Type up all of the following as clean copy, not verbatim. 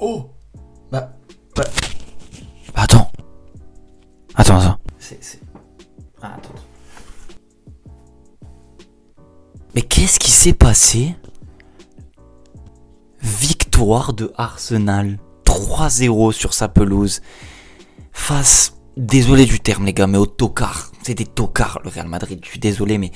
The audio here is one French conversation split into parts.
Oh. Bah. Attends. Ah, attends. Mais qu'est-ce qui s'est passé? Victoire de Arsenal 3-0 sur sa pelouse face, désolé du terme les gars, mais aux tocards. C'est des tocards le Real Madrid, je suis désolé mais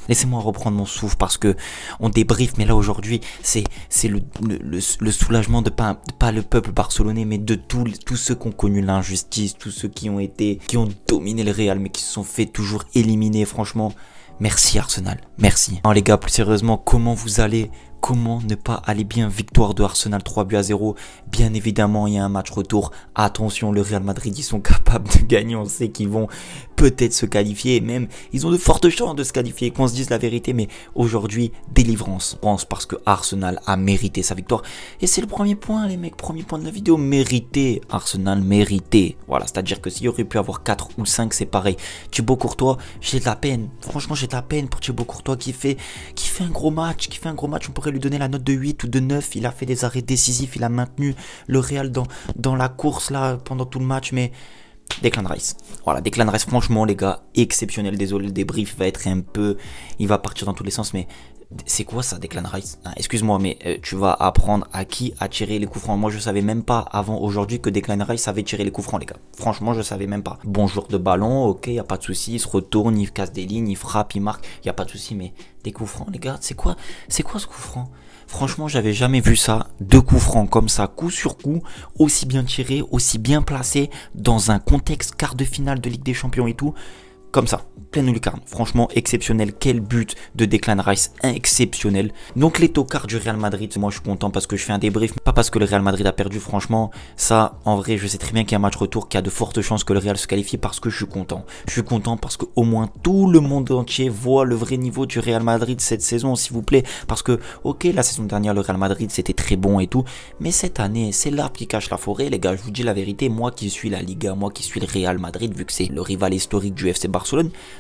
laissez-moi reprendre mon souffle parce que on débriefe, mais là aujourd'hui c'est le soulagement de pas le peuple barcelonais, mais de tous ceux qui ont connu l'injustice, tous ceux qui ont dominé le Real mais qui se sont fait toujours éliminer. Franchement, merci Arsenal, merci. Non les gars, plus sérieusement, comment vous allez? Comment ne pas aller bien? Victoire de Arsenal 3-0. Bien évidemment, il y a un match retour. Attention, le Real Madrid, ils sont capables de gagner. On sait qu'ils vont peut-être se qualifier. Même, ils ont de fortes chances de se qualifier, qu'on se dise la vérité. Mais aujourd'hui, délivrance. Parce que Arsenal a mérité sa victoire. Et c'est le premier point, les mecs. Premier point de la vidéo. Mérité. Arsenal mérité. Voilà, c'est-à-dire que s'il y aurait pu avoir 4 ou 5, c'est pareil. Thibaut Courtois, j'ai de la peine. Franchement, j'ai de la peine pour Thibaut Courtois qui fait un gros match. On pourrait lui donner la note de 8 ou de 9, il a fait des arrêts décisifs, il a maintenu le Real dans la course là pendant tout le match, mais Declan Rice, voilà, Declan Rice, franchement les gars, exceptionnel. Désolé, le débrief va être un peu, il va partir dans tous les sens, mais c'est quoi ça, Declan Rice? Excuse-moi, mais tu vas apprendre à qui à tirer les coups francs. Moi, je savais même pas avant aujourd'hui que Declan Rice savait tirer les coups francs, les gars. Franchement, je savais même pas. Bon joueur de ballon, ok, y a pas de souci. Il se retourne, il casse des lignes, il frappe, il marque, y a pas de souci. Mais des coups francs, les gars, c'est quoi ce coup franc? Franchement, j'avais jamais vu ça. 2 coups francs comme ça, coup sur coup, aussi bien tirés, aussi bien placés, dans un contexte quart de finale de Ligue des Champions et tout. Comme ça, pleine lucarne, franchement exceptionnel. Quel but de Declan Rice, exceptionnel. Donc les tocards du Real Madrid, moi je suis content parce que je fais un débrief, pas parce que le Real Madrid a perdu. Franchement, ça en vrai, je sais très bien qu'il y a un match retour, qu'il y a de fortes chances que le Real se qualifie, parce que je suis content. Je suis content parce que au moins tout le monde entier voit le vrai niveau du Real Madrid cette saison, s'il vous plaît. Parce que, ok, la saison dernière, le Real Madrid c'était très bon et tout, mais cette année, c'est l'arbre qui cache la forêt, les gars. Je vous dis la vérité, moi qui suis la Liga, moi qui suis le Real Madrid, vu que c'est le rival historique du FC Barcelone,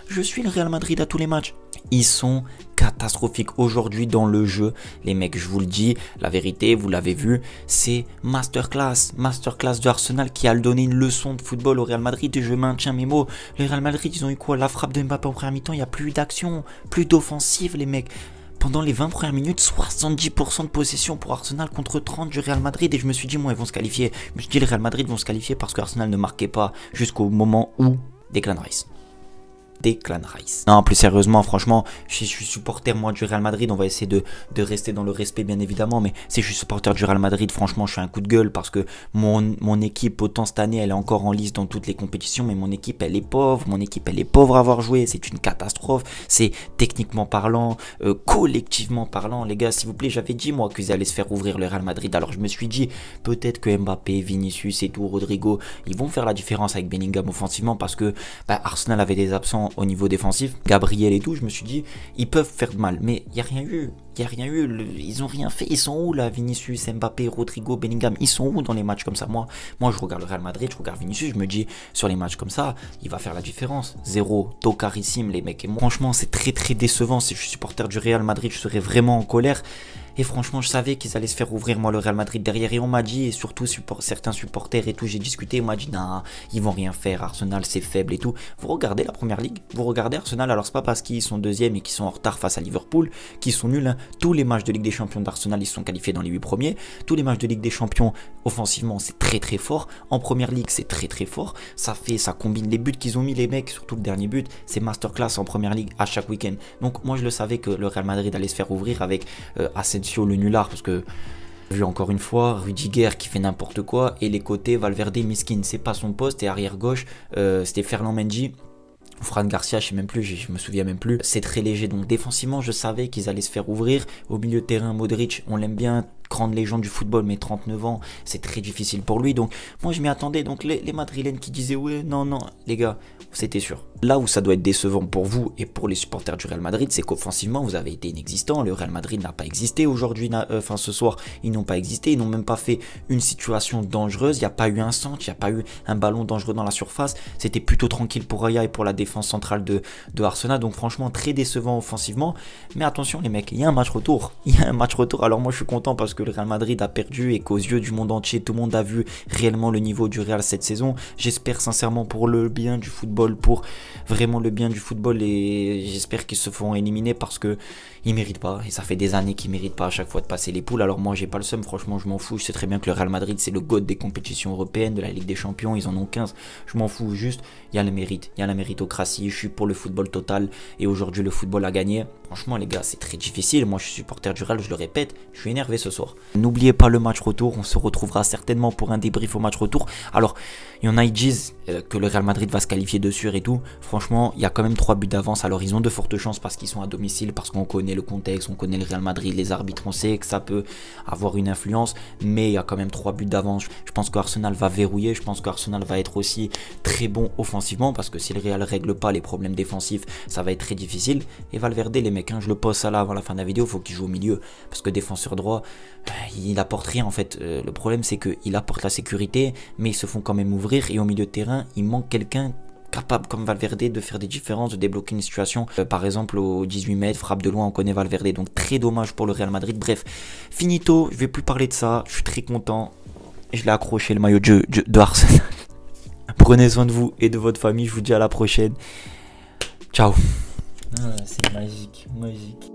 je suis le Real Madrid à tous les matchs. Ils sont catastrophiques aujourd'hui dans le jeu. Les mecs, je vous le dis, la vérité, vous l'avez vu, c'est masterclass de Arsenal qui a donné une leçon de football au Real Madrid. Et je maintiens mes mots. Le Real Madrid, ils ont eu quoi? La frappe de Mbappé en première mi-temps, il n'y a plus d'action, plus d'offensive, les mecs. Pendant les 20 premières minutes, 70% de possession pour Arsenal contre 30 du Real Madrid. Et je me suis dit, moi, ils vont se qualifier. Je me suis dit, le Real Madrid vont se qualifier parce que Arsenal ne marquait pas jusqu'au moment où Declan Rice. Non, plus sérieusement, franchement, je suis supporter moi du Real Madrid. On va essayer de rester dans le respect, bien évidemment. Mais si je suis supporter du Real Madrid, franchement, je suis un coup de gueule parce que mon équipe, autant cette année, elle est encore en lice dans toutes les compétitions. Mais mon équipe, elle est pauvre. Mon équipe, elle est pauvre à avoir joué. C'est une catastrophe. C'est techniquement parlant, collectivement parlant. Les gars, s'il vous plaît, j'avais dit, moi, qu'ils allaient se faire ouvrir le Real Madrid. Alors, je me suis dit, peut-être que Mbappé, Vinicius et tout, Rodrigo, ils vont faire la différence avec Bellingham offensivement parce que Arsenal avait des absents au niveau défensif, Gabriel et tout. Je me suis dit, ils peuvent faire de mal, mais il n'y a rien eu. Ils ont rien fait. Ils sont où là, Vinicius, Mbappé, Rodrigo, Bellingham? Ils sont où dans les matchs comme ça? Moi, je regarde le Real Madrid, je regarde Vinicius, je me dis, sur les matchs comme ça, il va faire la différence. Zéro, tocarissime, les mecs. Et moi, franchement, c'est très très décevant. Si je suis supporter du Real Madrid, je serais vraiment en colère. Et franchement, je savais qu'ils allaient se faire ouvrir, moi, le Real Madrid derrière. Et on m'a dit, et surtout certains supporters et tout, j'ai discuté, on m'a dit, non, ils vont rien faire, Arsenal, c'est faible et tout. Vous regardez la première ligue, vous regardez Arsenal, alors c'est pas parce qu'ils sont deuxième et qu'ils sont en retard face à Liverpool, qu'ils sont nuls. Hein. Tous les matchs de Ligue des Champions d'Arsenal, ils sont qualifiés dans les 8 premiers. Tous les matchs de Ligue des Champions, offensivement, c'est très très fort. En première ligue, c'est très très fort. Ça combine les buts qu'ils ont mis, les mecs, surtout le dernier but, c'est masterclass en première ligue à chaque week-end. Donc moi, je le savais que le Real Madrid allait se faire ouvrir avec Asensio, le nulard, parce que vu encore une fois, Rudiger qui fait n'importe quoi, et les côtés, Valverde, Miskin, c'est pas son poste, et arrière gauche, c'était Ferland Mendy, Fran Garcia, je sais même plus, je me souviens même plus. C'est très léger, donc défensivement, je savais qu'ils allaient se faire ouvrir. Au milieu de terrain, Modric, on l'aime bien, grande légende du football, mais 39 ans, c'est très difficile pour lui. Donc moi, je m'y attendais. Donc les Madrilènes qui disaient, ouais, non, les gars, c'était sûr. Là où ça doit être décevant pour vous et pour les supporters du Real Madrid, c'est qu'offensivement, vous avez été inexistant. Le Real Madrid n'a pas existé aujourd'hui, ce soir, ils n'ont pas existé. Ils n'ont même pas fait une situation dangereuse. Il n'y a pas eu un centre, il n'y a pas eu un ballon dangereux dans la surface. C'était plutôt tranquille pour Raya et pour la défense centrale de Arsenal. Donc franchement, très décevant offensivement. Mais attention les mecs, il y a un match retour. Alors moi, je suis content parce que le Real Madrid a perdu et qu'aux yeux du monde entier, tout le monde a vu réellement le niveau du Real cette saison. J'espère sincèrement pour le bien du football, pour vraiment le bien du football, et j'espère qu'ils se feront éliminer parce que ils méritent pas, et ça fait des années qu'ils méritent pas à chaque fois de passer les poules. Alors moi j'ai pas le seum, franchement je m'en fous, je sais très bien que le Real Madrid c'est le GOAT des compétitions européennes, de la Ligue des Champions, ils en ont 15, je m'en fous, juste il y a le mérite, il y a la méritocratie, je suis pour le football total, et aujourd'hui le football a gagné. Franchement les gars, c'est très difficile, moi je suis supporter du Real, je le répète, je suis énervé ce soir. N'oubliez pas le match retour, on se retrouvera certainement pour un débrief au match retour. Alors il y en a qui disent que le Real Madrid va se qualifier dessus et tout, franchement il y a quand même 3 buts d'avance, alors ils ont de fortes chances parce qu'ils sont à domicile, parce qu'on connaît le contexte, on connaît le Real Madrid, les arbitres, on sait que ça peut avoir une influence, mais il y a quand même 3 buts d'avance. Je pense qu'Arsenal va verrouiller, je pense qu'Arsenal va être aussi très bon offensivement, parce que si le Real règle pas les problèmes défensifs, ça va être très difficile. Et Valverde les mecs, je le pose ça là avant la fin de la vidéo, il faut qu'il joue au milieu, parce que défenseur droit, il apporte rien en fait. Le problème c'est qu'il apporte la sécurité, mais ils se font quand même ouvrir, et au milieu de terrain, il manque quelqu'un capable comme Valverde de faire des différences, de débloquer une situation. Par exemple au 18 mètres, frappe de loin, on connaît Valverde, donc très dommage pour le Real Madrid. Bref, finito, je vais plus parler de ça, je suis très content. Je l'ai accroché le maillot de Arsenal. Prenez soin de vous et de votre famille, je vous dis à la prochaine. Ciao. Ah, c'est magique, magique.